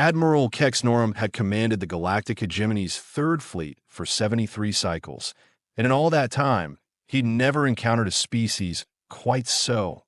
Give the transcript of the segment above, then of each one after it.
Admiral Kexnorum had commanded the Galactic Hegemony's third fleet for 73 cycles, and in all that time, he'd never encountered a species quite so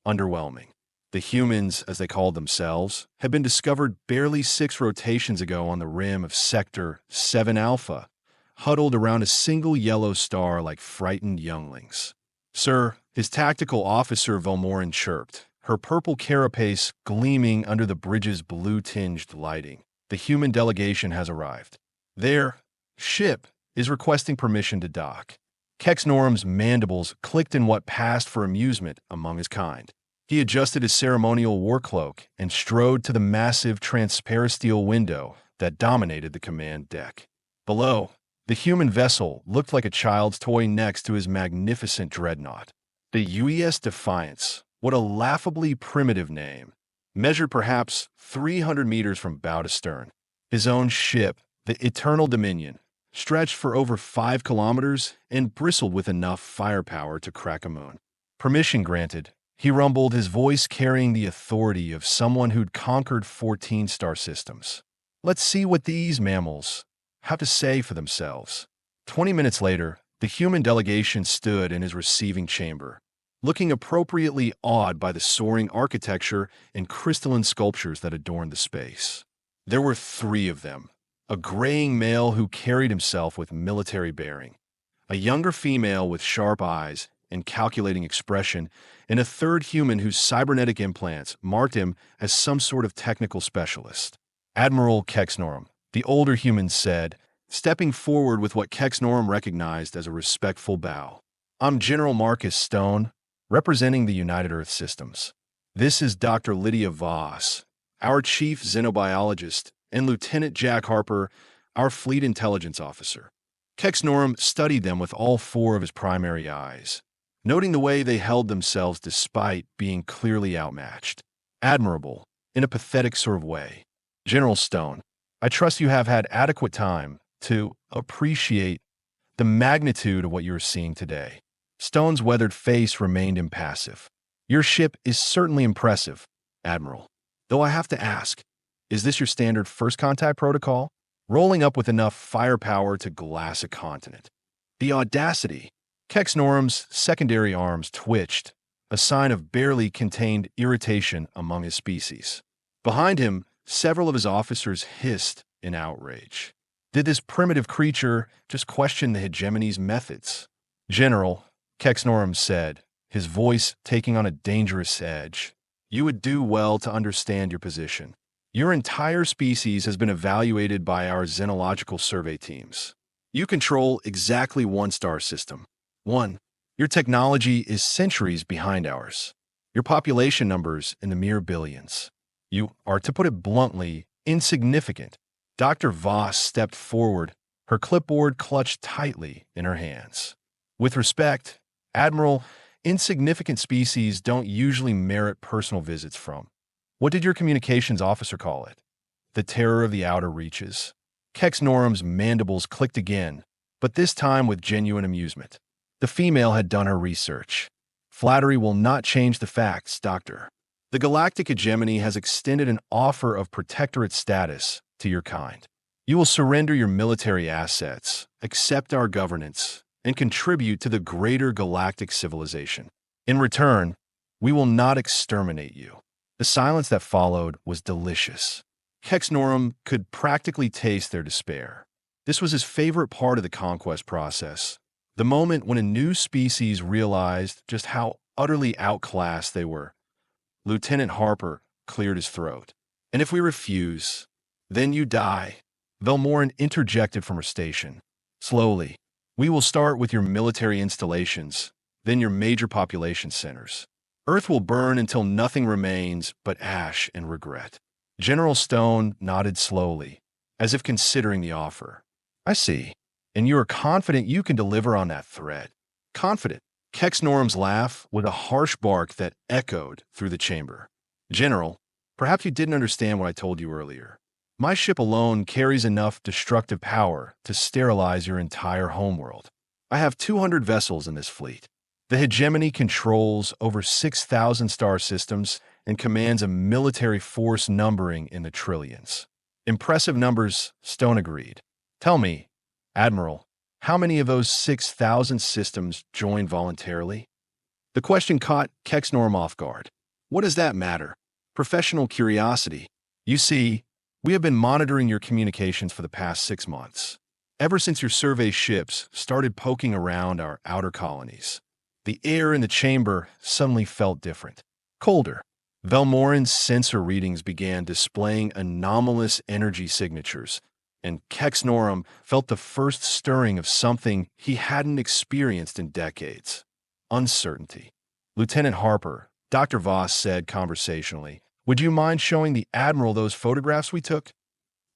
underwhelming. The humans, as they called themselves, had been discovered barely 6 rotations ago on the rim of Sector 7 Alpha, huddled around a single yellow star like frightened younglings. "Sir," his tactical officer Volmorin chirped, her purple carapace gleaming under the bridge's blue-tinged lighting. "The human delegation has arrived. Their ship is requesting permission to dock." Kexnorum's mandibles clicked in what passed for amusement among his kind. He adjusted his ceremonial war cloak and strode to the massive transparisteel window that dominated the command deck. Below, the human vessel looked like a child's toy next to his magnificent dreadnought. The UES Defiance, what a laughably primitive name, measured perhaps 300 meters from bow to stern. His own ship, the Eternal Dominion, stretched for over 5 kilometers and bristled with enough firepower to crack a moon. "Permission granted," he rumbled, his voice carrying the authority of someone who'd conquered 14 star systems. "Let's see what these mammals have to say for themselves." 20 minutes later, the human delegation stood in his receiving chamber, looking appropriately awed by the soaring architecture and crystalline sculptures that adorned the space. There were 3 of them: a graying male who carried himself with military bearing, a younger female with sharp eyes and calculating expression, and a third human whose cybernetic implants marked him as some sort of technical specialist. "Admiral Kexnorum," the older human said, stepping forward with what Kexnorum recognized as a respectful bow. "I'm General Marcus Stone, representing the United Earth Systems. This is Dr. Lydia Voss, our chief xenobiologist, and Lieutenant Jack Harper, our fleet intelligence officer." Kexnorum studied them with all 4 of his primary eyes, noting the way they held themselves despite being clearly outmatched. Admirable, in a pathetic sort of way. "General Stone, I trust you have had adequate time to appreciate the magnitude of what you're seeing today." Stone's weathered face remained impassive. "Your ship is certainly impressive, Admiral. Though I have to ask, is this your standard first contact protocol? Rolling up with enough firepower to glass a continent?" The audacity! Kexnorum's secondary arms twitched, a sign of barely contained irritation among his species. Behind him, several of his officers hissed in outrage. Did this primitive creature just question the hegemony's methods? "General," Kexnorum said, his voice taking on a dangerous edge, "you would do well to understand your position. Your entire species has been evaluated by our xenological survey teams. You control exactly 1 star system. 1. Your technology is centuries behind ours. Your population numbers in the mere billions. You are, to put it bluntly, insignificant." Dr. Voss stepped forward, her clipboard clutched tightly in her hands. "With respect, Admiral, insignificant species don't usually merit personal visits from. What did your communications officer call it? The terror of the outer reaches?" Kexnorum's mandibles clicked again, but this time with genuine amusement. The female had done her research. "Flattery will not change the facts, Doctor. The Galactic Hegemony has extended an offer of protectorate status to your kind. You will surrender your military assets, accept our governance, and contribute to the greater galactic civilization. In return, we will not exterminate you." The silence that followed was delicious. Kexnorum could practically taste their despair. This was his favorite part of the conquest process, the moment when a new species realized just how utterly outclassed they were. Lieutenant Harper cleared his throat. "And if we refuse, then you die," Velmorin interjected from her station. "Slowly. We will start with your military installations, then your major population centers. Earth will burn until nothing remains but ash and regret." General Stone nodded slowly, as if considering the offer. "I see. And you are confident you can deliver on that threat?" "Confident." Kexnorum's laugh was a harsh bark that echoed through the chamber. "General, perhaps you didn't understand what I told you earlier. My ship alone carries enough destructive power to sterilize your entire homeworld. I have 200 vessels in this fleet. The hegemony controls over 6,000 star systems and commands a military force numbering in the trillions. Impressive numbers, Stone agreed. Tell me, Admiral, how many of those 6,000 systems joined voluntarily? The question caught Kexnorm off guard. What does that matter? Professional curiosity. You see, we have been monitoring your communications for the past 6 months. Ever since your survey ships started poking around our outer colonies. The air in the chamber suddenly felt different. Colder. Velmorin's sensor readings began displaying anomalous energy signatures, and Kexnorum felt the first stirring of something he hadn't experienced in decades. Uncertainty. Lieutenant Harper, Dr. Voss said conversationally, "Would you mind showing the Admiral those photographs we took?"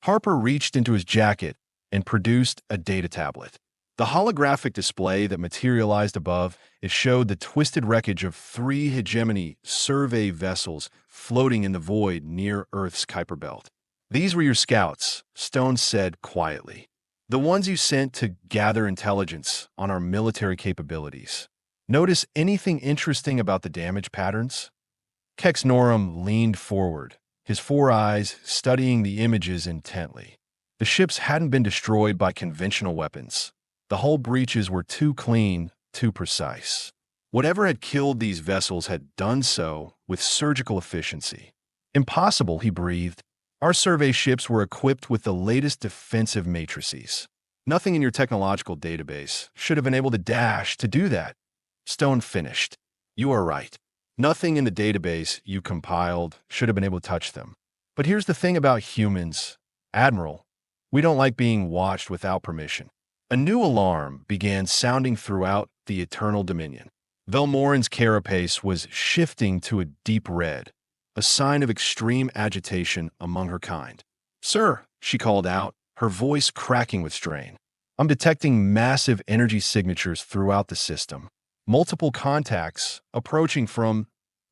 Harper reached into his jacket and produced a data tablet. The holographic display that materialized above showed the twisted wreckage of 3 hegemony survey vessels floating in the void near Earth's Kuiper Belt. "These were your scouts," Stone said quietly. "The ones you sent to gather intelligence on our military capabilities. Notice anything interesting about the damage patterns?" Kexnorum leaned forward, his 4 eyes studying the images intently. The ships hadn't been destroyed by conventional weapons. The hull breaches were too clean, too precise. Whatever had killed these vessels had done so with surgical efficiency. "Impossible," he breathed. "Our survey ships were equipped with the latest defensive matrices. Nothing in your technological database should have been able to do that." Stone finished. "You are right. Nothing in the database you compiled should have been able to touch them. But here's the thing about humans, Admiral. We don't like being watched without permission." A new alarm began sounding throughout the Eternal Dominion. Velmorin's carapace was shifting to a deep red, a sign of extreme agitation among her kind. "Sir," she called out, her voice cracking with strain. "I'm detecting massive energy signatures throughout the system. Multiple contacts approaching from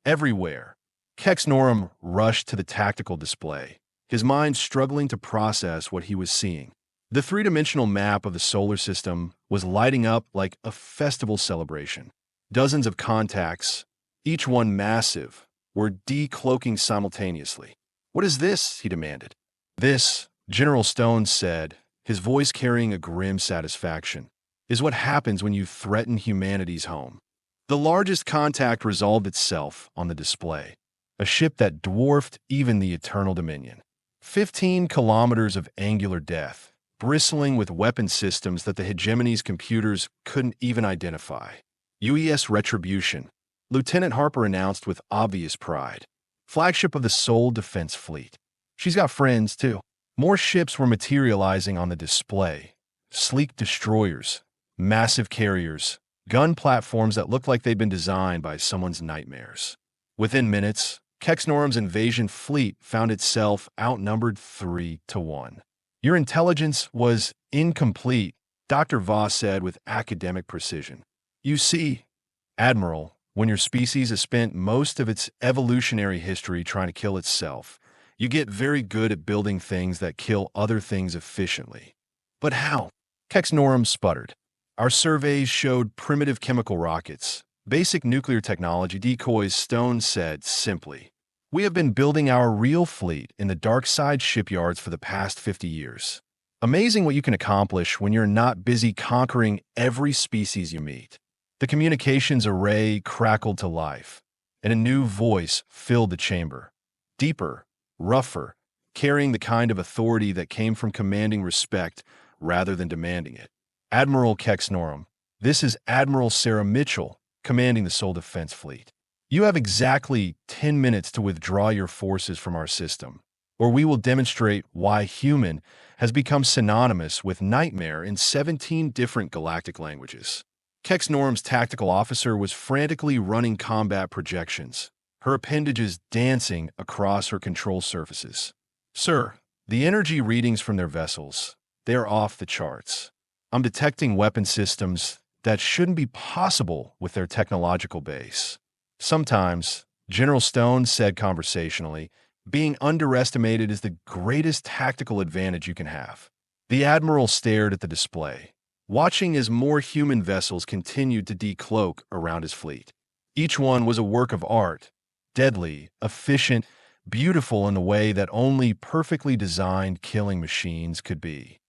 everywhere." Kexnorum rushed to the tactical display, his mind struggling to process what he was seeing. The 3-dimensional map of the solar system was lighting up like a festival celebration. Dozens of contacts, each one massive, were decloaking simultaneously. "What is this?" he demanded. "This," General Stone said, his voice carrying a grim satisfaction, "is what happens when you threaten humanity's home." The largest contact resolved itself on the display, a ship that dwarfed even the Eternal Dominion. 15 kilometers of angular depth, bristling with weapon systems that the hegemony's computers couldn't even identify. UES Retribution, Lieutenant Harper announced with obvious pride. Flagship of the Sol Defense Fleet. She's got friends, too. More ships were materializing on the display. Sleek destroyers, massive carriers, gun platforms that looked like they'd been designed by someone's nightmares. Within minutes, Kexnorum's invasion fleet found itself outnumbered 3-1. "Your intelligence was incomplete," Dr. Voss said with academic precision. "You see, Admiral, when your species has spent most of its evolutionary history trying to kill itself, you get very good at building things that kill other things efficiently." "But how?" Kexnorum sputtered. "Our surveys showed primitive chemical rockets, basic nuclear technology decoys," Stone said simply. "We have been building our real fleet in the dark side shipyards for the past 50 years. Amazing what you can accomplish when you're not busy conquering every species you meet." The communications array crackled to life, and a new voice filled the chamber. Deeper, rougher, carrying the kind of authority that came from commanding respect rather than demanding it. "Admiral Kexnorum, this is Admiral Sarah Mitchell, commanding the Sol Defense Fleet. You have exactly 10 minutes to withdraw your forces from our system, or we will demonstrate why human has become synonymous with nightmare in 17 different galactic languages." Kexnorum's tactical officer was frantically running combat projections, her appendages dancing across her control surfaces. "Sir, the energy readings from their vessels, they are off the charts. I'm detecting weapon systems that shouldn't be possible with their technological base. Sometimes," General Stone said conversationally, "being underestimated is the greatest tactical advantage you can have." The Admiral stared at the display, watching as more human vessels continued to decloak around his fleet. Each one was a work of art, deadly, efficient, beautiful in the way that only perfectly designed killing machines could be.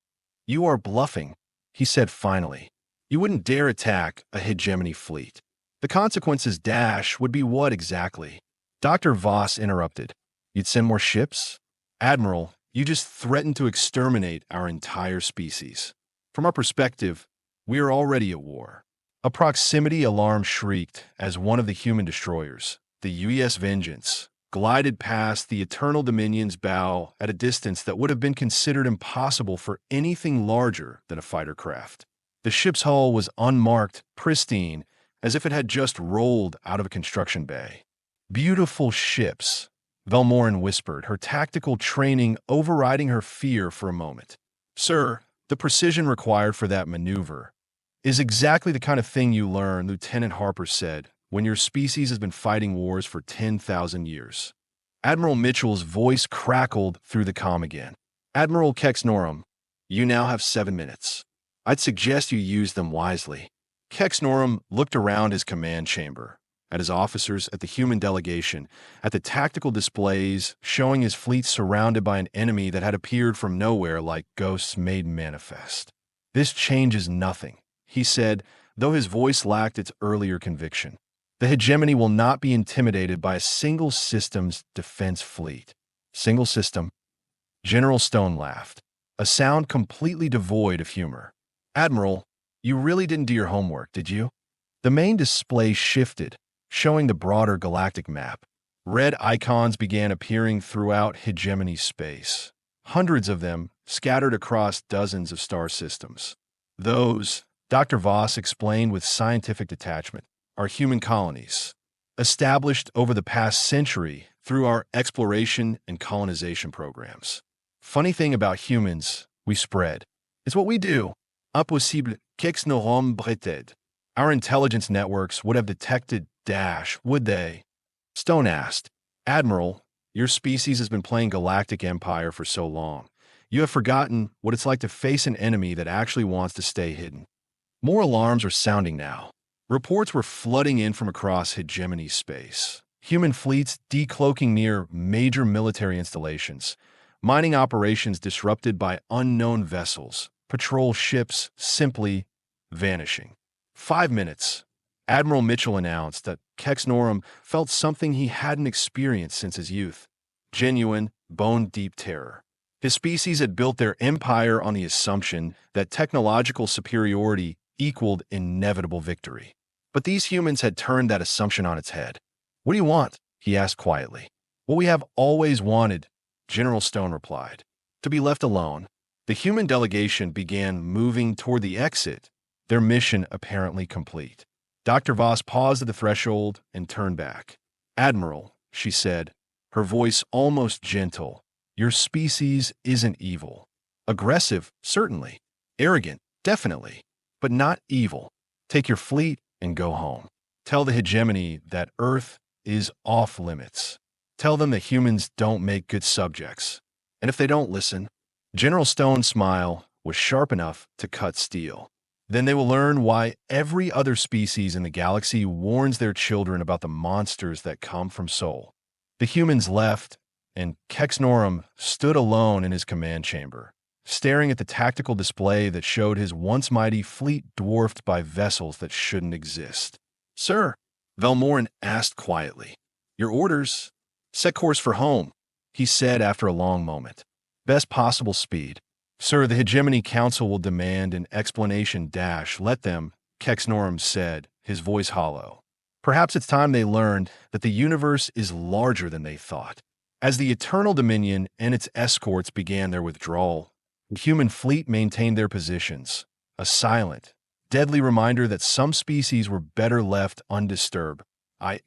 "You are bluffing," he said finally. "You wouldn't dare attack a hegemony fleet. The consequences would be what exactly?" Dr. Voss interrupted. "You'd send more ships? Admiral, you just threatened to exterminate our entire species. From our perspective, we are already at war." A proximity alarm shrieked as one of the human destroyers, the UES Vengeance, glided past the Eternal Dominion's bow at a distance that would have been considered impossible for anything larger than a fighter craft. The ship's hull was unmarked, pristine, as if it had just rolled out of a construction bay. "Beautiful ships," Velmorin whispered, her tactical training overriding her fear for a moment. "Sir, the precision required for that maneuver is exactly the kind of thing you learn," Lieutenant Harper said, "when your species has been fighting wars for 10,000 years. Admiral Mitchell's voice crackled through the comm again. "Admiral Kexnorum, you now have 7 minutes. I'd suggest you use them wisely." Kexnorum looked around his command chamber, at his officers, at the human delegation, at the tactical displays showing his fleet surrounded by an enemy that had appeared from nowhere like ghosts made manifest. "This changes nothing," he said, though his voice lacked its earlier conviction. "The hegemony will not be intimidated by a single system's defense fleet." "Single system?" General Stone laughed, a sound completely devoid of humor. "Admiral, you really didn't do your homework, did you?" The main display shifted, showing the broader galactic map. Red icons began appearing throughout hegemony space, hundreds of them scattered across dozens of star systems. "Those," Dr. Voss explained with scientific detachment, "are human colonies, established over the past century through our exploration and colonization programs. Funny thing about humans, we spread. It's what we do. Impossible qu'ex n'auront breted. Our intelligence networks would have detected would they?" Stone asked. "Admiral, your species has been playing Galactic Empire for so long. You have forgotten what it's like to face an enemy that actually wants to stay hidden." More alarms were sounding now. Reports were flooding in from across hegemony space. Human fleets decloaking near major military installations, mining operations disrupted by unknown vessels, patrol ships simply vanishing. 5 minutes. Admiral Mitchell announced that Kexnorum felt something he hadn't experienced since his youth. Genuine, bone-deep terror. His species had built their empire on the assumption that technological superiority equaled inevitable victory. But these humans had turned that assumption on its head. "What do you want?" he asked quietly. "What we have always wanted," General Stone replied. "To be left alone." The human delegation began moving toward the exit, their mission apparently complete. Dr. Voss paused at the threshold and turned back. "Admiral," she said, her voice almost gentle, "your species isn't evil. Aggressive, certainly. Arrogant, definitely. But not evil. Take your fleet and go home. Tell the hegemony that Earth is off limits. Tell them that humans don't make good subjects. And if they don't listen..." General Stone's smile was sharp enough to cut steel. "Then they will learn why every other species in the galaxy warns their children about the monsters that come from Sol." The humans left, and Kexnorum stood alone in his command chamber, staring at the tactical display that showed his once mighty fleet dwarfed by vessels that shouldn't exist. "Sir," Velmorin asked quietly. "Your orders?" "Set course for home," he said after a long moment. "Best possible speed." "Sir, the Hegemony Council will demand an explanation. Let them," Kexnorum said, his voice hollow. "Perhaps it's time they learned that the universe is larger than they thought." As the Eternal Dominion and its escorts began their withdrawal, the human fleet maintained their positions, a silent, deadly reminder that some species were better left undisturbed,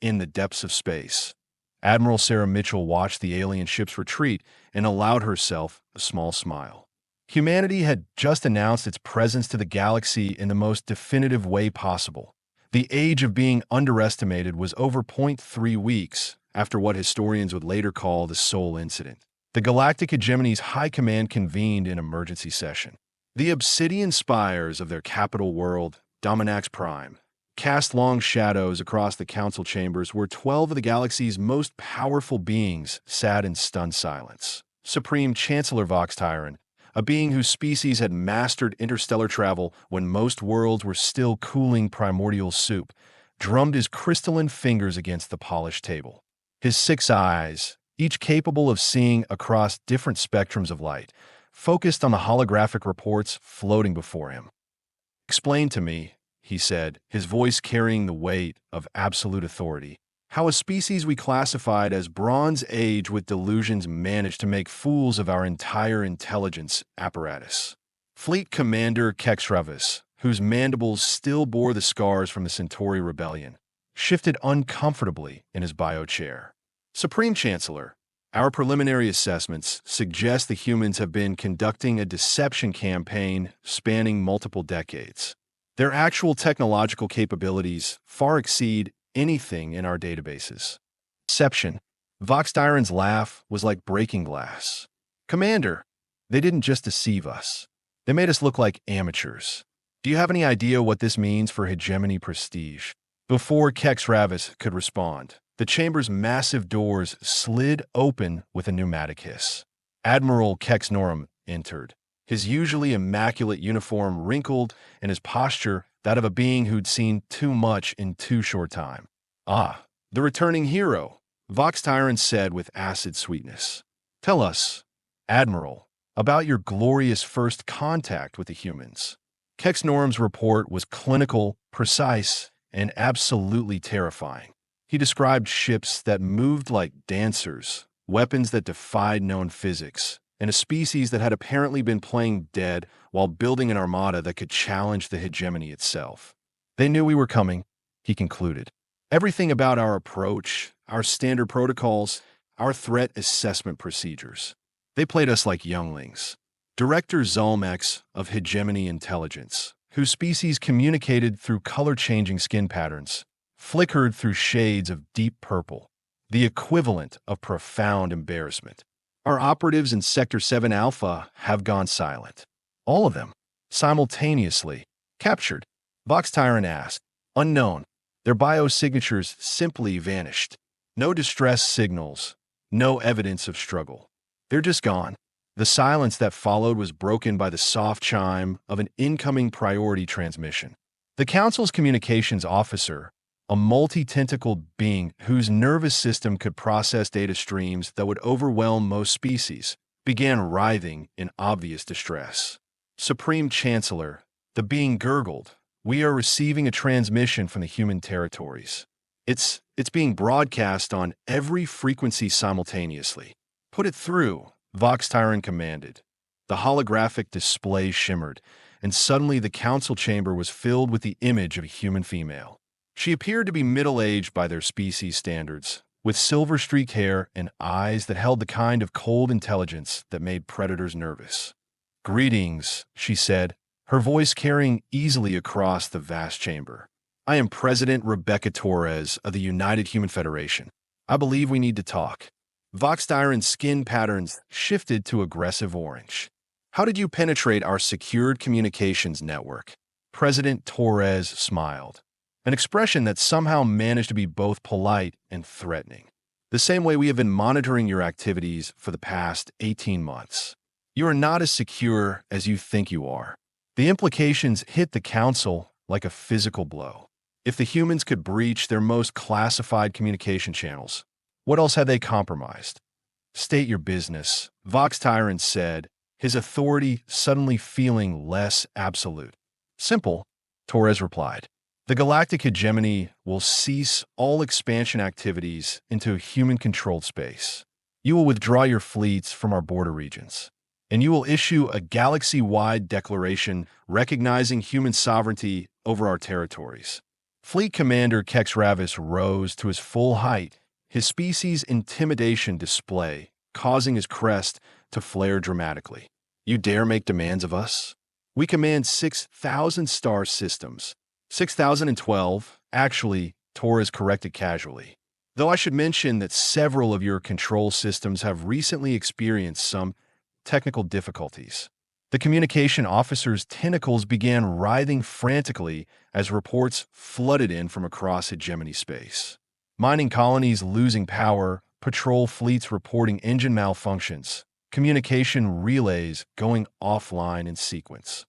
in the depths of space. Admiral Sarah Mitchell watched the alien ships retreat and allowed herself a small smile. Humanity had just announced its presence to the galaxy in the most definitive way possible. The age of being underestimated was over 0.3 weeks after what historians would later call the Sol Incident. The Galactic Hegemony's High Command convened in emergency session. The obsidian spires of their capital world, Dominax Prime, cast long shadows across the council chambers where 12 of the galaxy's most powerful beings sat in stunned silence. Supreme Chancellor Vox Tyran, a being whose species had mastered interstellar travel when most worlds were still cooling primordial soup, drummed his crystalline fingers against the polished table. His 6 eyes, each capable of seeing across different spectrums of light, focused on the holographic reports floating before him. "Explain to me," he said, his voice carrying the weight of absolute authority, "how a species we classified as Bronze Age with delusions managed to make fools of our entire intelligence apparatus." Fleet Commander Kexravis, whose mandibles still bore the scars from the Centauri Rebellion, shifted uncomfortably in his bio chair. "Supreme Chancellor, our preliminary assessments suggest the humans have been conducting a deception campaign spanning multiple decades. Their actual technological capabilities far exceed anything in our databases." Deception. Vox Tyran's laugh was like breaking glass. "Commander, they didn't just deceive us. They made us look like amateurs. Do you have any idea what this means for hegemony prestige?" Before Kexravis could respond, the chamber's massive doors slid open with a pneumatic hiss. Admiral Kex Norum entered, his usually immaculate uniform wrinkled and his posture that of a being who'd seen too much in too short time. "Ah, the returning hero," Vox Tyran said with acid sweetness. "Tell us, Admiral, about your glorious first contact with the humans." Kex Norum's report was clinical, precise, and absolutely terrifying. He described ships that moved like dancers, weapons that defied known physics, and a species that had apparently been playing dead while building an armada that could challenge the hegemony itself. "They knew we were coming," he concluded. "Everything about our approach, our standard protocols, our threat assessment procedures. They played us like younglings." Director Zolmex of Hegemony Intelligence, whose species communicated through color-changing skin patterns, flickered through shades of deep purple, the equivalent of profound embarrassment. "Our operatives in Sector 7 Alpha have gone silent. All of them, simultaneously. Captured?" Vox Tyran asked. "Unknown. Their biosignatures simply vanished. No distress signals, no evidence of struggle. They're just gone." The silence that followed was broken by the soft chime of an incoming priority transmission. The Council's communications officer, a multi-tentacled being whose nervous system could process data streams that would overwhelm most species, began writhing in obvious distress. "Supreme Chancellor," the being gurgled, "we are receiving a transmission from the human territories. It's being broadcast on every frequency simultaneously." "Put it through," Vox Tyran commanded. The holographic display shimmered, and suddenly the council chamber was filled with the image of a human female. She appeared to be middle-aged by their species standards, with silver-streaked hair and eyes that held the kind of cold intelligence that made predators nervous. "Greetings," she said, her voice carrying easily across the vast chamber. "I am President Rebecca Torres of the United Human Federation. I believe we need to talk." Vox Tyran's skin patterns shifted to aggressive orange. "How did you penetrate our secured communications network?" President Torres smiled, an expression that somehow managed to be both polite and threatening. "The same way we have been monitoring your activities for the past 18 months. You are not as secure as you think you are." The implications hit the Council like a physical blow. If the humans could breach their most classified communication channels, what else had they compromised? "State your business," Vox Tyran said, his authority suddenly feeling less absolute. "Simple," Torres replied. "The galactic hegemony will cease all expansion activities into a human-controlled space. You will withdraw your fleets from our border regions, and you will issue a galaxy-wide declaration recognizing human sovereignty over our territories." Fleet Commander Kexravis rose to his full height, his species' intimidation display causing his crest to flare dramatically. "You dare make demands of us? We command 6,000 star systems. 6,012, actually," Torres corrected casually. "Though I should mention that several of your control systems have recently experienced some technical difficulties." The communication officer's tentacles began writhing frantically as reports flooded in from across hegemony space. Mining colonies losing power, patrol fleets reporting engine malfunctions, communication relays going offline in sequence.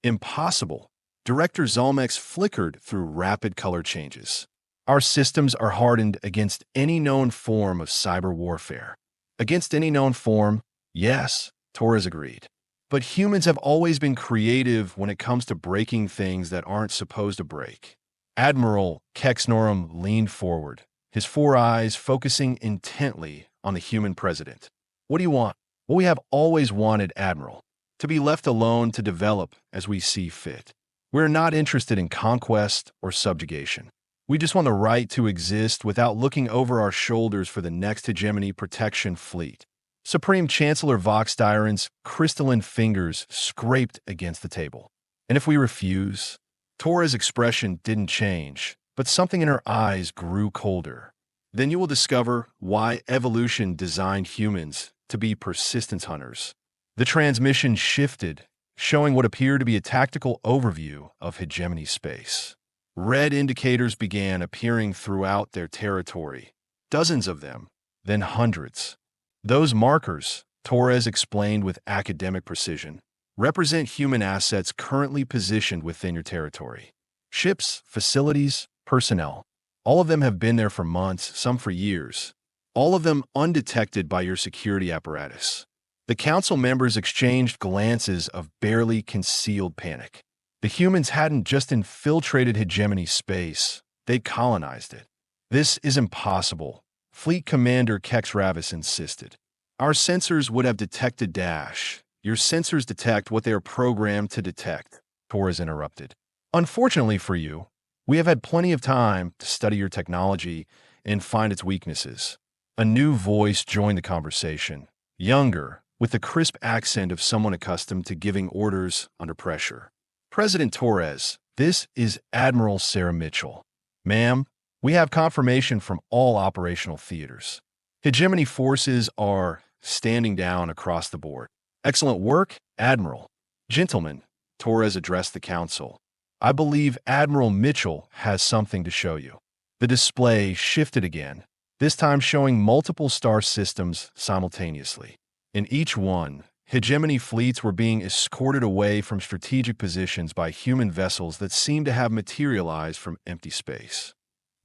Impossible. Director Zalmex flickered through rapid color changes. Our systems are hardened against any known form of cyber warfare. Against any known form, yes, Torres agreed. But humans have always been creative when it comes to breaking things that aren't supposed to break. Admiral Kexnorum leaned forward, his four eyes focusing intently on the human president. What do you want? What we have always wanted, Admiral. To be left alone to develop as we see fit. We're not interested in conquest or subjugation. We just want the right to exist without looking over our shoulders for the next hegemony protection fleet. Supreme Chancellor Vox Dyron's crystalline fingers scraped against the table. And if we refuse? Torres' expression didn't change, but something in her eyes grew colder. Then you will discover why evolution designed humans to be persistence hunters. The transmission shifted, showing what appeared to be a tactical overview of hegemony space. Red indicators began appearing throughout their territory, dozens of them, then hundreds. Those markers, Torres explained with academic precision, represent human assets currently positioned within your territory. Ships, facilities, personnel. All of them have been there for months, some for years. All of them undetected by your security apparatus. The council members exchanged glances of barely concealed panic. The humans hadn't just infiltrated hegemony space, they'd colonized it. This is impossible, Fleet Commander Kex Ravis insisted. Our sensors would have detected Dash. Your sensors detect what they are programmed to detect, Torres interrupted. Unfortunately for you, we have had plenty of time to study your technology and find its weaknesses. A new voice joined the conversation, younger, with the crisp accent of someone accustomed to giving orders under pressure. President Torres, this is Admiral Sarah Mitchell. Ma'am, we have confirmation from all operational theaters. Hegemony forces are standing down across the board. Excellent work, Admiral. Gentlemen, Torres addressed the council. I believe Admiral Mitchell has something to show you. The display shifted again, this time showing multiple star systems simultaneously. In each one, hegemony fleets were being escorted away from strategic positions by human vessels that seemed to have materialized from empty space.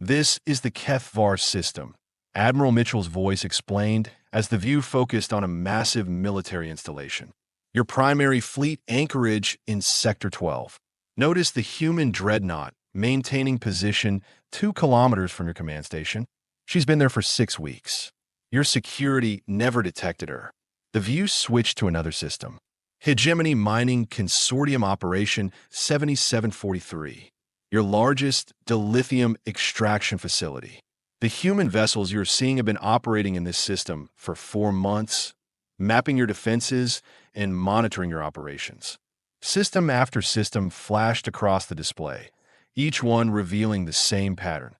This is the Kethvar system, Admiral Mitchell's voice explained as the view focused on a massive military installation. Your primary fleet anchorage in Sector 12. Notice the human dreadnought maintaining position 2 kilometers from your command station. She's been there for 6 weeks. Your security never detected her. The view switched to another system. Hegemony Mining Consortium Operation 7743. Your largest dilithium extraction facility. The human vessels you're seeing have been operating in this system for 4 months, mapping your defenses and monitoring your operations. System after system flashed across the display, each one revealing the same pattern.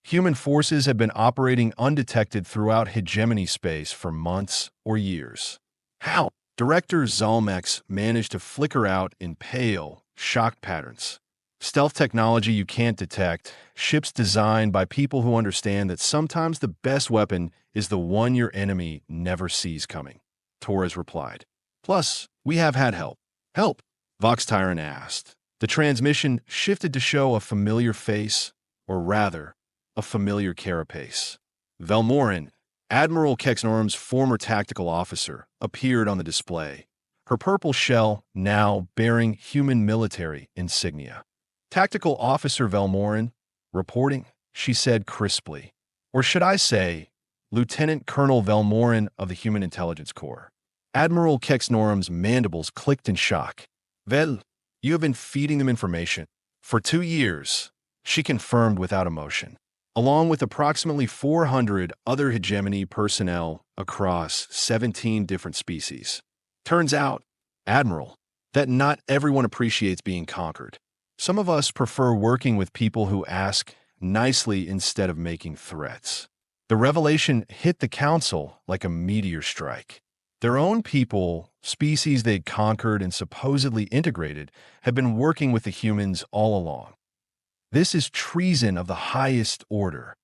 Human forces have been operating undetected throughout hegemony space for months or years. How? Director Zalmex managed to flicker out in pale, shocked patterns. Stealth technology you can't detect, ships designed by people who understand that sometimes the best weapon is the one your enemy never sees coming, Torres replied. Plus, we have had help. Help? Vox Tyrant asked. The transmission shifted to show a familiar face, or rather, a familiar carapace. Velmorin, Admiral Kexnorum's former tactical officer, appeared on the display, her purple shell now bearing human military insignia. Tactical Officer Velmorin, reporting, she said crisply. Or should I say, Lieutenant Colonel Velmorin of the Human Intelligence Corps. Admiral Kexnorum's mandibles clicked in shock. Vel, you have been feeding them information. For 2 years, she confirmed without emotion, along with approximately 400 other hegemony personnel across 17 different species. Turns out, Admiral, that not everyone appreciates being conquered. Some of us prefer working with people who ask nicely instead of making threats. The revelation hit the council like a meteor strike. Their own people, species they'd conquered and supposedly integrated, had been working with the humans all along. This is treason of the highest order.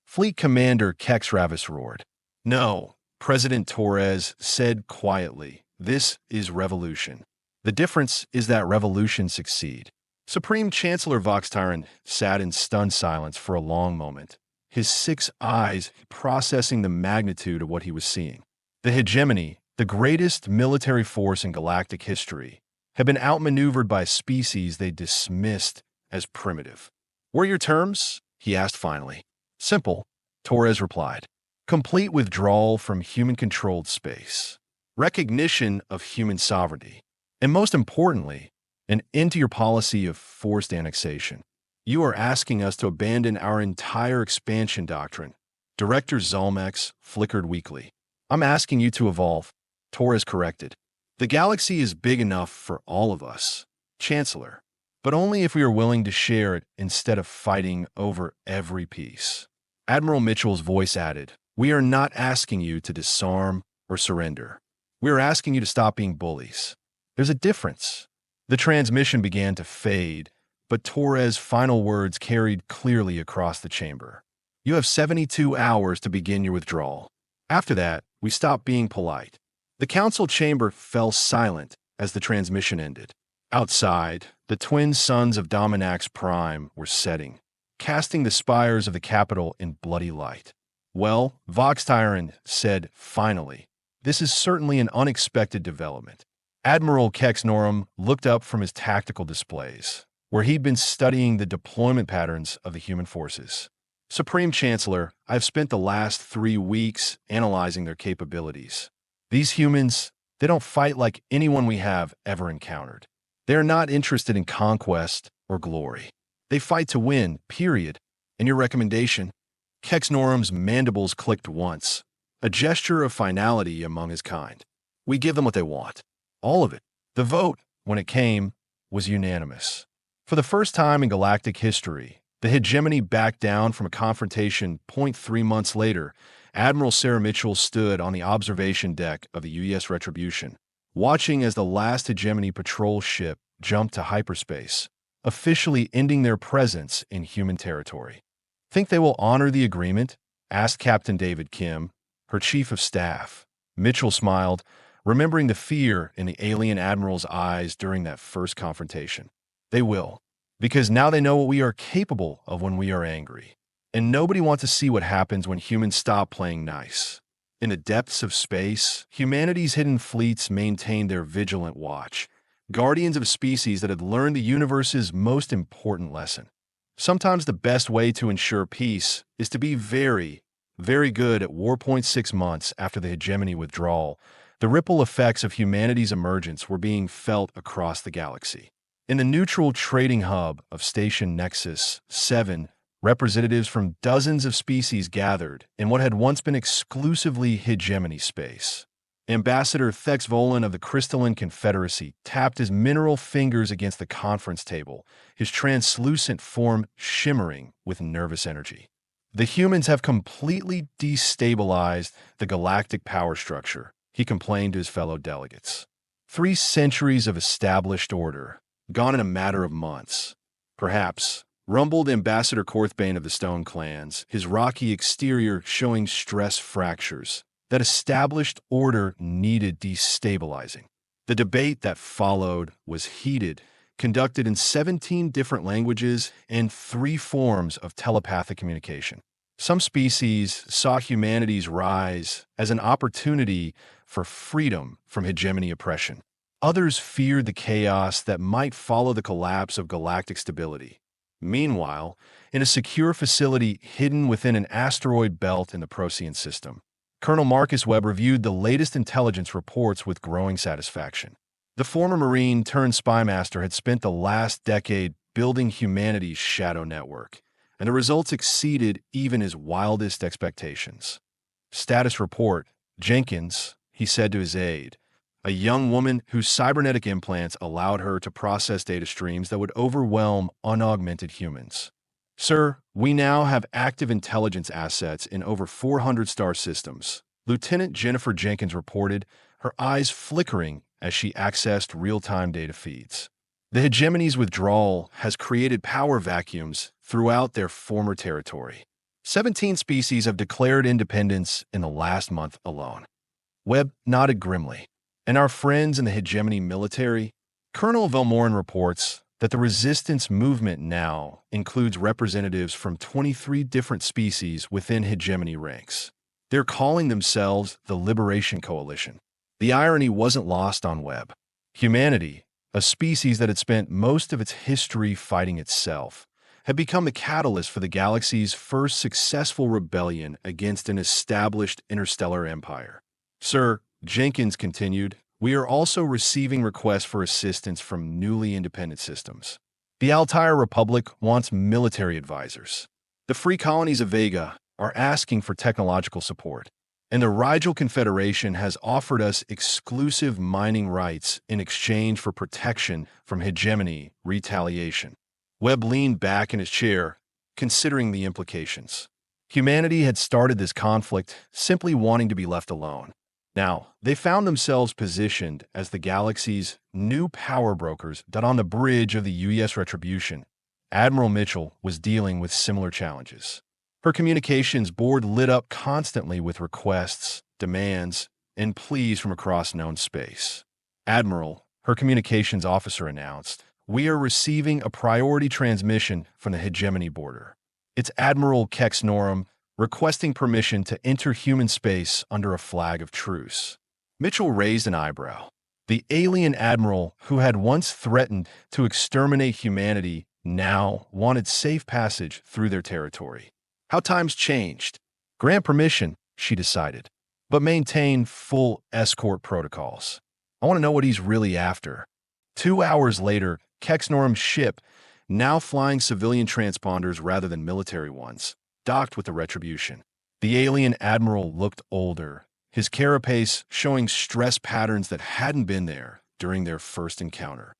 Fleet Commander Kexravis roared. No, President Torres said quietly. This is revolution. The difference is that revolutions succeed. Supreme Chancellor Voxtyron sat in stunned silence for a long moment, his 6 eyes processing the magnitude of what he was seeing. The hegemony, the greatest military force in galactic history, had been outmaneuvered by a species they dismissed as primitive. What are your terms? He asked finally. Simple, Torres replied. Complete withdrawal from human-controlled space. Recognition of human sovereignty. And most importantly, an end to your policy of forced annexation. You are asking us to abandon our entire expansion doctrine. Director Zalmex flickered weakly. I'm asking you to evolve, Torres corrected. The galaxy is big enough for all of us, Chancellor, but only if we are willing to share it instead of fighting over every piece. Admiral Mitchell's voice added, We are not asking you to disarm or surrender. We are asking you to stop being bullies. There's a difference. The transmission began to fade, but Torres' final words carried clearly across the chamber. You have 72 hours to begin your withdrawal. After that, we stop being polite. The council chamber fell silent as the transmission ended. Outside, the twin suns of Dominax Prime were setting, casting the spires of the capital in bloody light. Well, Voxtyron said finally, this is certainly an unexpected development. Admiral Kex Norum looked up from his tactical displays, where he'd been studying the deployment patterns of the human forces. Supreme Chancellor, I've spent the last 3 weeks analyzing their capabilities. These humans, they don't fight like anyone we have ever encountered. They are not interested in conquest or glory. They fight to win, period. And your recommendation? Kex Norum's mandibles clicked once, a gesture of finality among his kind. We give them what they want. All of it. The vote, when it came, was unanimous. For the first time in galactic history, the hegemony backed down from a confrontation. 0.3 months later, Admiral Sarah Mitchell stood on the observation deck of the UES Retribution, watching as the last hegemony patrol ship jumped to hyperspace, officially ending their presence in human territory. Think they will honor the agreement? Asked Captain David Kim, her chief of staff. Mitchell smiled, remembering the fear in the alien admiral's eyes during that first confrontation. They will, because now they know what we are capable of when we are angry. And nobody wants to see what happens when humans stop playing nice. In the depths of space, humanity's hidden fleets maintained their vigilant watch, guardians of a species that had learned the universe's most important lesson. Sometimes the best way to ensure peace is to be very, very good at war. 6 months after the hegemony withdrawal, the ripple effects of humanity's emergence were being felt across the galaxy. In the neutral trading hub of Station Nexus 7, representatives from dozens of species gathered in what had once been exclusively hegemony space. Ambassador Thex Volan of the Crystalline Confederacy tapped his mineral fingers against the conference table, his translucent form shimmering with nervous energy. The humans have completely destabilized the galactic power structure, he complained to his fellow delegates. 3 centuries of established order, gone in a matter of months. Perhaps, rumbled Ambassador Korthbane of the Stone Clans, his rocky exterior showing stress fractures. That established order needed destabilizing. The debate that followed was heated, conducted in 17 different languages and 3 forms of telepathic communication. Some species saw humanity's rise as an opportunity for freedom from hegemony oppression. Others feared the chaos that might follow the collapse of galactic stability. Meanwhile, in a secure facility hidden within an asteroid belt in the Procyon system, Colonel Marcus Webb reviewed the latest intelligence reports with growing satisfaction. The former Marine turned spymaster had spent the last decade building humanity's shadow network, and the results exceeded even his wildest expectations. Status report, Jenkins, he said to his aide, a young woman whose cybernetic implants allowed her to process data streams that would overwhelm unaugmented humans. Sir, we now have active intelligence assets in over 400 star systems. Lieutenant Jennifer Jenkins reported, her eyes flickering as she accessed real-time data feeds. The hegemony's withdrawal has created power vacuums throughout their former territory. 17 species have declared independence in the last month alone. Webb nodded grimly. And our friends in the hegemony military? Colonel Velmorin reports that the resistance movement now includes representatives from 23 different species within hegemony ranks. They're calling themselves the Liberation Coalition. The irony wasn't lost on Webb. Humanity, a species that had spent most of its history fighting itself, had become the catalyst for the galaxy's first successful rebellion against an established interstellar empire. Sir, Jenkins continued, we are also receiving requests for assistance from newly independent systems. The Altair Republic wants military advisors. The free colonies of Vega are asking for technological support. And the Rigel Confederation has offered us exclusive mining rights in exchange for protection from hegemony retaliation. Webb leaned back in his chair, considering the implications. Humanity had started this conflict simply wanting to be left alone. Now, they found themselves positioned as the galaxy's new power brokers that on the bridge of the UES Retribution, Admiral Mitchell was dealing with similar challenges. Her communications board lit up constantly with requests, demands, and pleas from across known space. Admiral, her communications officer announced, we are receiving a priority transmission from the hegemony border. It's Admiral Kex Norum requesting permission to enter human space under a flag of truce. Mitchell raised an eyebrow. The alien admiral who had once threatened to exterminate humanity now wanted safe passage through their territory. How times changed. Grant permission, she decided, but maintain full escort protocols. I want to know what he's really after. 2 hours later, Kex Norum's ship, now flying civilian transponders rather than military ones, docked with the Retribution. The alien admiral looked older, his carapace showing stress patterns that hadn't been there during their first encounter.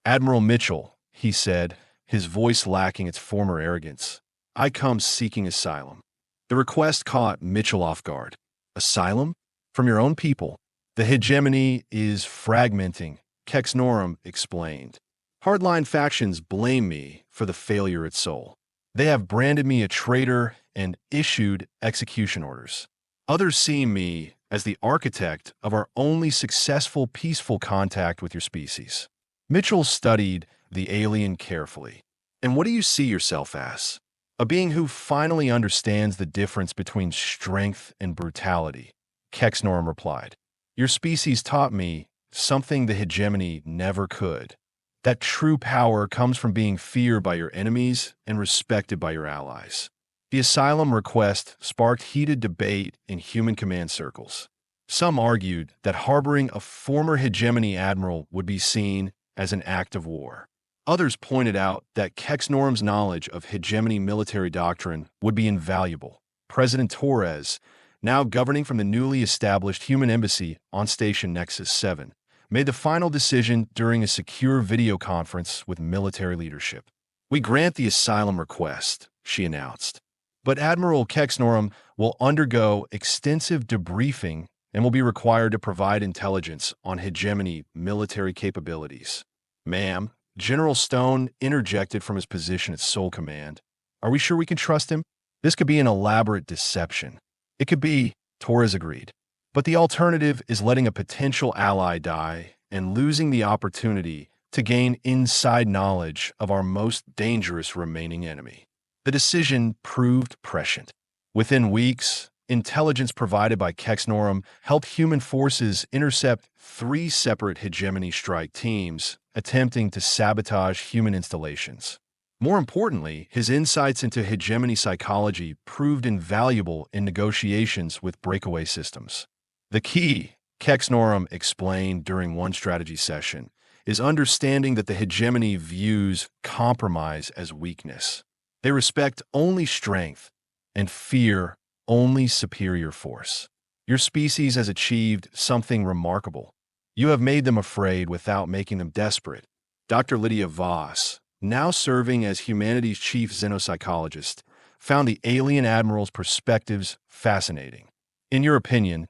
Admiral Mitchell, he said, his voice lacking its former arrogance, I come seeking asylum. The request caught Mitchell off guard. Asylum? From your own people? The hegemony is fragmenting, Kex Norum explained. Hardline factions blame me for the failure at Sol. They have branded me a traitor and issued execution orders. Others see me as the architect of our only successful peaceful contact with your species. Mitchell studied the alien carefully. And what do you see yourself as? A being who finally understands the difference between strength and brutality, Kex Norum replied. Your species taught me something the hegemony never could. That true power comes from being feared by your enemies and respected by your allies. The asylum request sparked heated debate in human command circles. Some argued that harboring a former hegemony admiral would be seen as an act of war. Others pointed out that Kex Norum's knowledge of hegemony military doctrine would be invaluable. President Torres, now governing from the newly established human embassy on Station Nexus 7, made the final decision during a secure video conference with military leadership. We grant the asylum request, she announced. But Admiral Kex Norum will undergo extensive debriefing and will be required to provide intelligence on hegemony military capabilities. Ma'am, General Stone interjected from his position at Sol Command. Are we sure we can trust him? This could be an elaborate deception. It could be, Torres agreed. But the alternative is letting a potential ally die and losing the opportunity to gain inside knowledge of our most dangerous remaining enemy. The decision proved prescient. Within weeks, intelligence provided by Kex Norum helped human forces intercept 3 separate hegemony strike teams attempting to sabotage human installations. More importantly, his insights into hegemony psychology proved invaluable in negotiations with breakaway systems. The key, Kex Norum explained during one strategy session, is understanding that the hegemony views compromise as weakness. They respect only strength and fear only superior force. Your species has achieved something remarkable. You have made them afraid without making them desperate. Dr. Lydia Voss, now serving as humanity's chief xenopsychologist, found the alien admiral's perspectives fascinating. In your opinion,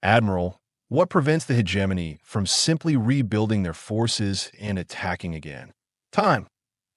Admiral, what prevents the hegemony from simply rebuilding their forces and attacking again? Time,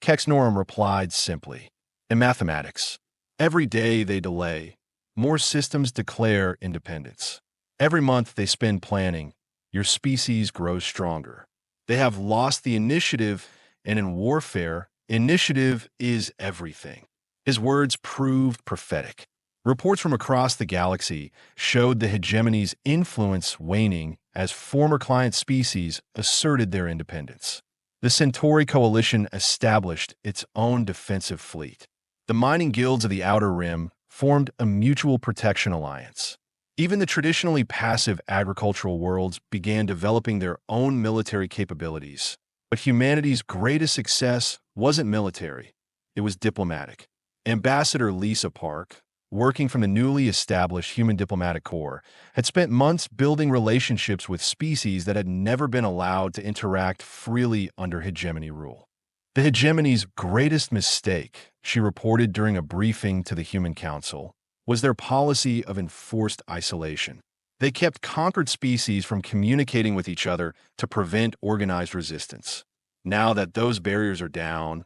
Kexnorum replied simply. In mathematics, every day they delay, more systems declare independence. Every month they spend planning, your species grows stronger. They have lost the initiative, and in warfare, initiative is everything. His words proved prophetic. Reports from across the galaxy showed the hegemony's influence waning as former client species asserted their independence. The Centauri coalition established its own defensive fleet. The mining guilds of the Outer Rim formed a mutual protection alliance. Even the traditionally passive agricultural worlds began developing their own military capabilities. But humanity's greatest success wasn't military, it was diplomatic. Ambassador Lisa Park, working from the newly established Human Diplomatic Corps, had spent months building relationships with species that had never been allowed to interact freely under hegemony rule. The hegemony's greatest mistake, she reported during a briefing to the Human Council, was their policy of enforced isolation. They kept conquered species from communicating with each other to prevent organized resistance. Now that those barriers are down,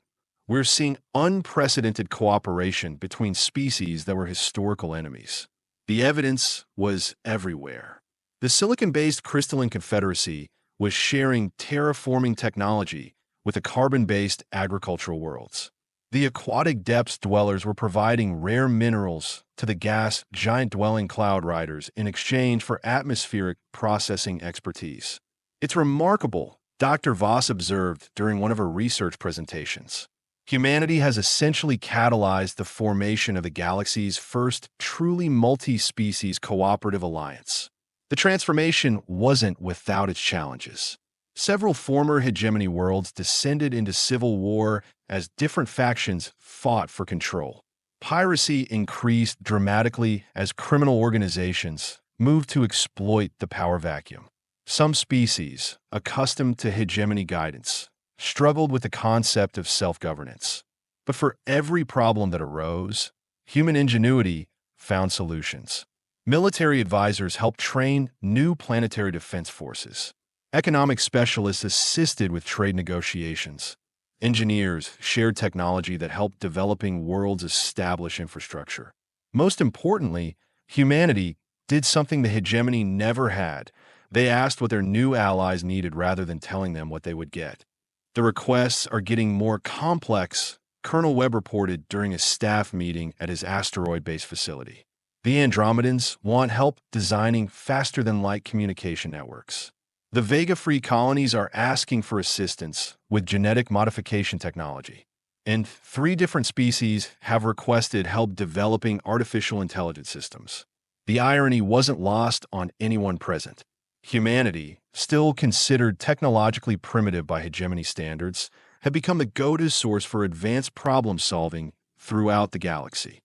we're seeing unprecedented cooperation between species that were historical enemies. The evidence was everywhere. The silicon-based crystalline confederacy was sharing terraforming technology with the carbon-based agricultural worlds. The aquatic depths dwellers were providing rare minerals to the gas giant dwelling cloud riders in exchange for atmospheric processing expertise. It's remarkable, Dr. Voss observed during one of her research presentations. Humanity has essentially catalyzed the formation of the galaxy's first truly multi-species cooperative alliance. The transformation wasn't without its challenges. Several former hegemony worlds descended into civil war as different factions fought for control. Piracy increased dramatically as criminal organizations moved to exploit the power vacuum. Some species, accustomed to hegemony guidance, struggled with the concept of self-governance. But for every problem that arose, human ingenuity found solutions. Military advisors helped train new planetary defense forces. Economic specialists assisted with trade negotiations. Engineers shared technology that helped developing worlds establish infrastructure. Most importantly, humanity did something the hegemony never had. They asked what their new allies needed rather than telling them what they would get. The requests are getting more complex, Colonel Webb reported during a staff meeting at his asteroid-based facility. The Andromedans want help designing faster-than-light communication networks. The Vega-free colonies are asking for assistance with genetic modification technology. And 3 different species have requested help developing artificial intelligence systems. The irony wasn't lost on anyone present. Humanity, still considered technologically primitive by hegemony standards, had become the go-to source for advanced problem-solving throughout the galaxy.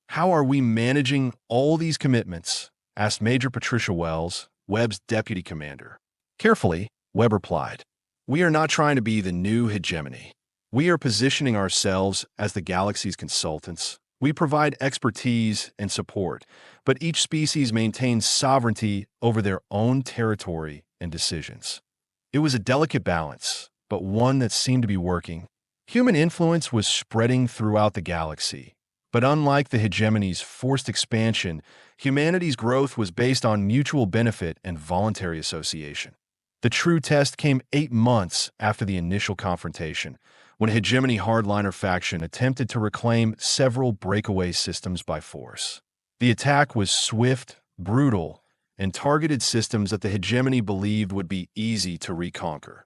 How are we managing all these commitments? Asked Major Patricia Wells, Webb's deputy commander. Carefully, Webb replied, "We are not trying to be the new hegemony. We are positioning ourselves as the galaxy's consultants. We provide expertise and support, but each species maintains sovereignty over their own territory and decisions." It was a delicate balance, but one that seemed to be working. Human influence was spreading throughout the galaxy, but unlike the hegemony's forced expansion, humanity's growth was based on mutual benefit and voluntary association. The true test came 8 months after the initial confrontation, when a hegemony hardliner faction attempted to reclaim several breakaway systems by force. The attack was swift, brutal, and targeted systems that the hegemony believed would be easy to reconquer.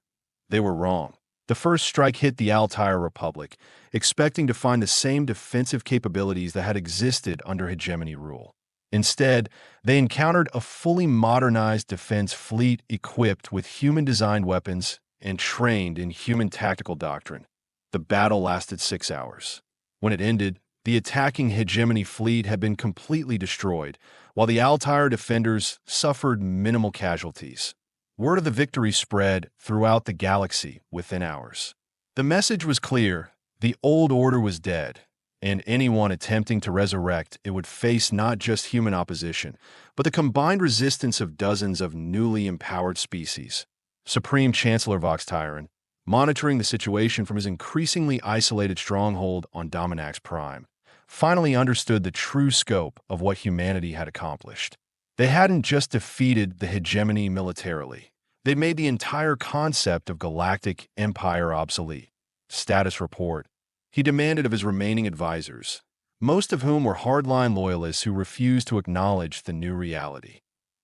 They were wrong. The first strike hit the Altair Republic, expecting to find the same defensive capabilities that had existed under hegemony rule. Instead, they encountered a fully modernized defense fleet equipped with human-designed weapons and trained in human tactical doctrine. The battle lasted 6 hours. When it ended, the attacking hegemony fleet had been completely destroyed, while the Altair defenders suffered minimal casualties. Word of the victory spread throughout the galaxy within hours. The message was clear: the old order was dead, and anyone attempting to resurrect it would face not just human opposition, but the combined resistance of dozens of newly empowered species. Supreme Chancellor Vox Tyran, monitoring the situation from his increasingly isolated stronghold on Dominax Prime, finally understood the true scope of what humanity had accomplished. They hadn't just defeated the hegemony militarily. They made the entire concept of galactic empire obsolete. Status report. He demanded of his remaining advisors, most of whom were hardline loyalists who refused to acknowledge the new reality.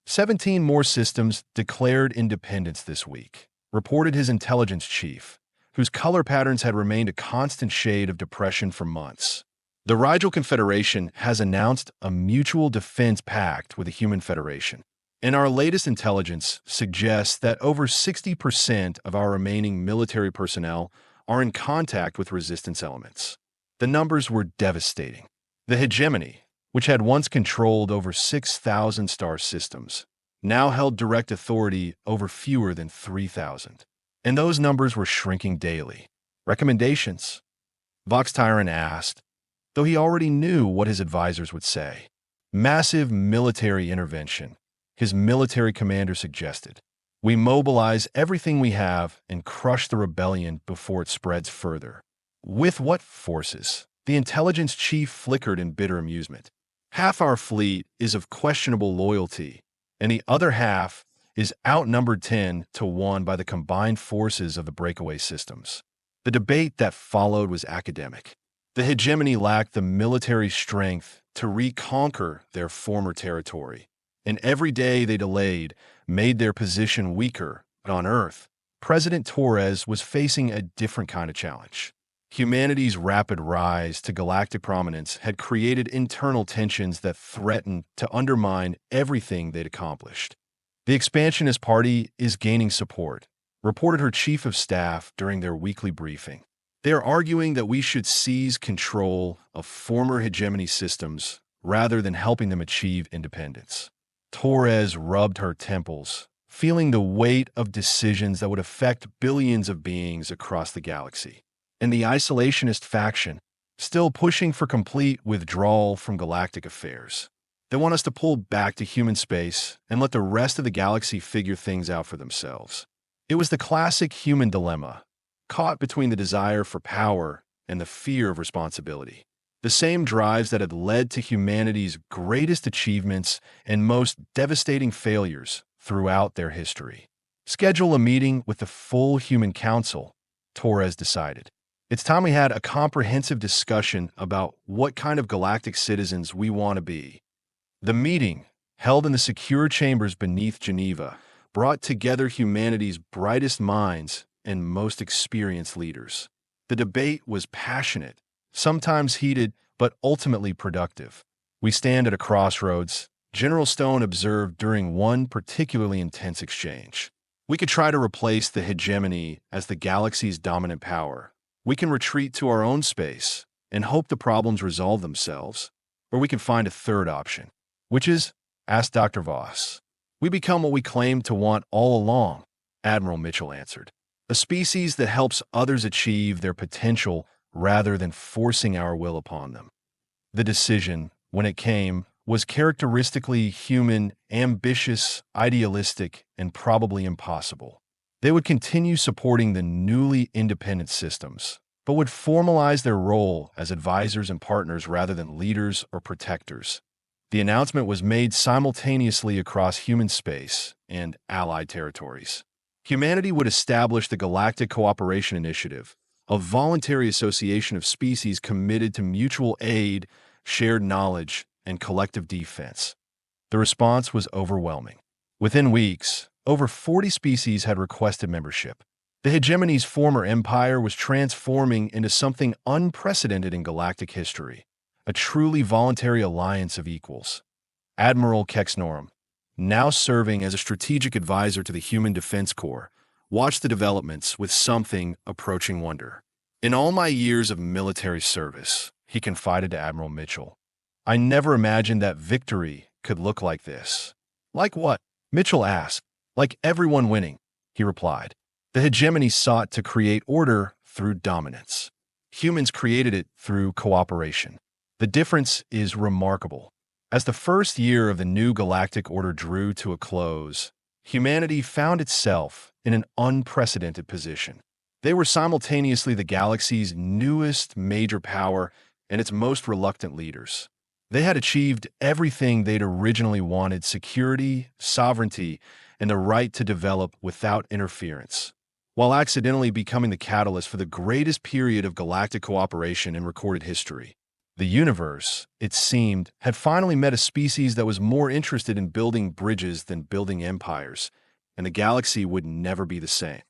17 more systems declared independence this week, reported his intelligence chief, whose color patterns had remained a constant shade of depression for months. The Rigel Confederation has announced a mutual defense pact with the Human Federation, and our latest intelligence suggests that over 60% of our remaining military personnel are in contact with resistance elements. The numbers were devastating. The hegemony, which had once controlled over 6,000 star systems, now held direct authority over fewer than 3,000. And those numbers were shrinking daily. Recommendations? Vox Tyran asked, though he already knew what his advisors would say. Massive military intervention, his military commander suggested. We mobilize everything we have and crush the rebellion before it spreads further. With what forces? The intelligence chief flickered in bitter amusement. Half our fleet is of questionable loyalty, and the other half is outnumbered 10 to 1 by the combined forces of the breakaway systems. The debate that followed was academic. The hegemony lacked the military strength to reconquer their former territory, and every day they delayed made their position weaker. But on Earth, President Torres was facing a different kind of challenge. Humanity's rapid rise to galactic prominence had created internal tensions that threatened to undermine everything they'd accomplished. The Expansionist Party is gaining support, reported her chief of staff during their weekly briefing. They are arguing that we should seize control of former hegemony systems rather than helping them achieve independence. Torres rubbed her temples, feeling the weight of decisions that would affect billions of beings across the galaxy. And the isolationist faction, still pushing for complete withdrawal from galactic affairs. They want us to pull back to human space and let the rest of the galaxy figure things out for themselves. It was the classic human dilemma, caught between the desire for power and the fear of responsibility. The same drives that had led to humanity's greatest achievements and most devastating failures throughout their history. Schedule a meeting with the full Human Council, Torres decided. It's time we had a comprehensive discussion about what kind of galactic citizens we want to be. The meeting, held in the secure chambers beneath Geneva, brought together humanity's brightest minds and most experienced leaders. The debate was passionate, sometimes heated, but ultimately productive. We stand at a crossroads, General Stone observed during one particularly intense exchange. We could try to replace the hegemony as the galaxy's dominant power. We can retreat to our own space and hope the problems resolve themselves, or we can find a third option. Which is? Asked Dr. Voss. We become what we claimed to want all along, Admiral Mitchell answered. A species that helps others achieve their potential rather than forcing our will upon them. The decision, when it came, was characteristically human, ambitious, idealistic, and probably impossible. They would continue supporting the newly independent systems, but would formalize their role as advisors and partners rather than leaders or protectors. The announcement was made simultaneously across human space and allied territories. Humanity would establish the Galactic Cooperation Initiative, a voluntary association of species committed to mutual aid, shared knowledge, and collective defense. The response was overwhelming. Within weeks, over 40 species had requested membership. The hegemony's former empire was transforming into something unprecedented in galactic history, a truly voluntary alliance of equals. Admiral Kexnorum, now serving as a strategic advisor to the Human Defense Corps, watched the developments with something approaching wonder. In all my years of military service, he confided to Admiral Mitchell, I never imagined that victory could look like this. Like what? Mitchell asked. Like everyone winning, he replied. The hegemony sought to create order through dominance. Humans created it through cooperation. The difference is remarkable. As the first year of the new galactic order drew to a close, humanity found itself in an unprecedented position. They were simultaneously the galaxy's newest major power and its most reluctant leaders. They had achieved everything they'd originally wanted: security, sovereignty, and the right to develop without interference, while accidentally becoming the catalyst for the greatest period of galactic cooperation in recorded history. The universe, it seemed, had finally met a species that was more interested in building bridges than building empires, and the galaxy would never be the same.